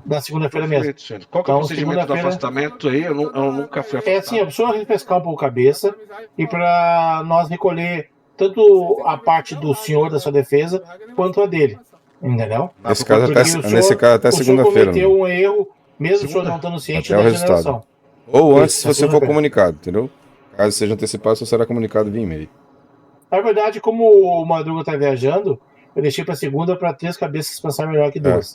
na segunda-feira mesmo. Qual que é o procedimento do afastamento aí? Eu nunca fui afastado. É assim, a pessoa refrescar um pouco a cabeça e para nós recolher tanto a parte do senhor da sua defesa quanto a dele. Entendeu? Nesse caso até segunda-feira. O senhor cometeu um erro, mesmo o senhor não estando ciente da exoneração. Ou antes, se você for comunicado, entendeu? Caso seja antecipado, você será comunicado via e-mail. Na verdade, como o Madruga está viajando, eu deixei para segunda para 3 cabeças pensar melhor que 2.